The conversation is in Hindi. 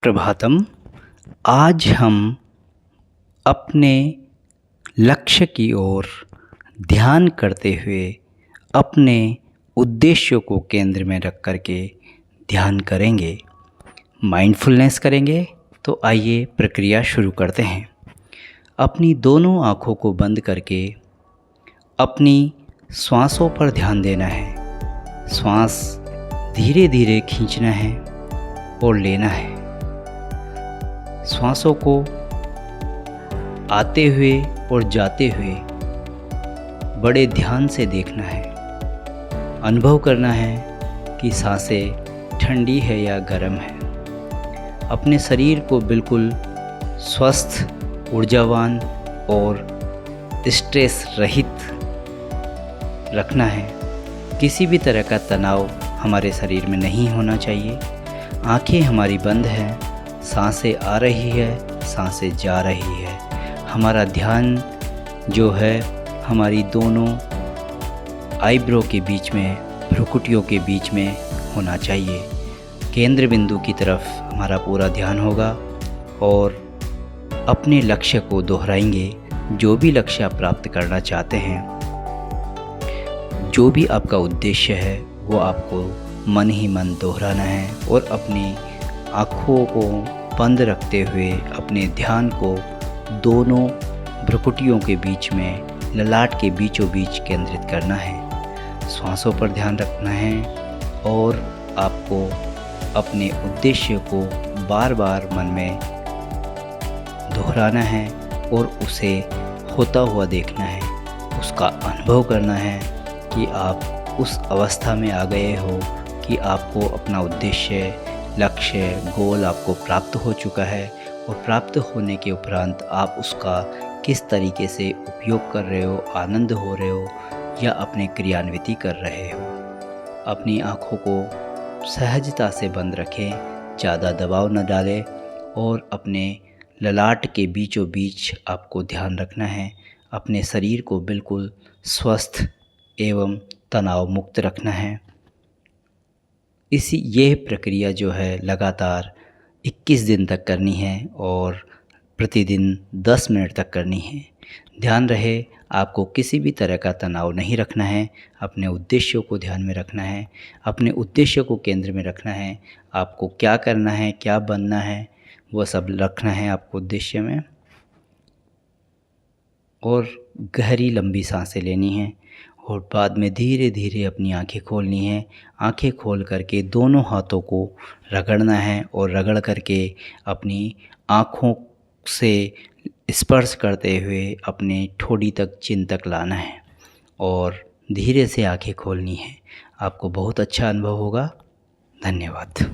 प्रभातम। आज हम अपने लक्ष्य की ओर ध्यान करते हुए अपने उद्देश्यों को केंद्र में रख कर के ध्यान करेंगे, माइंडफुलनेस करेंगे। तो आइए प्रक्रिया शुरू करते हैं। अपनी दोनों आँखों को बंद करके अपनी श्वासों पर ध्यान देना है। श्वास धीरे धीरे खींचना है और लेना है। श्वासों को आते हुए और जाते हुए बड़े ध्यान से देखना है। अनुभव करना है कि सांसें ठंडी है या गर्म है। अपने शरीर को बिल्कुल स्वस्थ, ऊर्जावान और स्ट्रेस रहित रखना है। किसी भी तरह का तनाव हमारे शरीर में नहीं होना चाहिए। आंखें हमारी बंद हैं, सांसें आ रही है, सांसें जा रही है। हमारा ध्यान जो है हमारी दोनों आईब्रो के बीच में, भ्रुकुटियों के बीच में होना चाहिए। केंद्र बिंदु की तरफ हमारा पूरा ध्यान होगा और अपने लक्ष्य को दोहराएंगे। जो भी लक्ष्य आप प्राप्त करना चाहते हैं, जो भी आपका उद्देश्य है, वो आपको मन ही मन दोहराना है और अपनी आँखों को बंद रखते हुए अपने ध्यान को दोनों भ्रुकुटियों के बीच में, ललाट के बीचों बीच केंद्रित करना है। श्वासों पर ध्यान रखना है और आपको अपने उद्देश्य को बार बार मन में दोहराना है और उसे होता हुआ देखना है। उसका अनुभव करना है कि आप उस अवस्था में आ गए हो कि आपको अपना उद्देश्य, लक्ष्य, गोल आपको प्राप्त हो चुका है और प्राप्त होने के उपरांत आप उसका किस तरीके से उपयोग कर रहे हो, आनंद हो रहे हो या अपने क्रियान्विति कर रहे हो। अपनी आँखों को सहजता से बंद रखें, ज़्यादा दबाव न डालें और अपने ललाट के बीचों बीच आपको ध्यान रखना है। अपने शरीर को बिल्कुल स्वस्थ एवं तनाव मुक्त रखना है। यह प्रक्रिया जो है लगातार 21 दिन तक करनी है और प्रतिदिन 10 मिनट तक करनी है। ध्यान रहे, आपको किसी भी तरह का तनाव नहीं रखना है। अपने उद्देश्यों को ध्यान में रखना है, अपने उद्देश्य को केंद्र में रखना है। आपको क्या करना है, क्या बनना है, वो सब रखना है आपको उद्देश्य में। और गहरी लंबी सांसें लेनी है और बाद में धीरे धीरे अपनी आंखें खोलनी है। आंखें खोल करके दोनों हाथों को रगड़ना है और रगड़ करके अपनी आँखों से स्पर्श करते हुए अपने ठोड़ी तक, चिन तक लाना है और धीरे से आंखें खोलनी है। आपको बहुत अच्छा अनुभव होगा। धन्यवाद।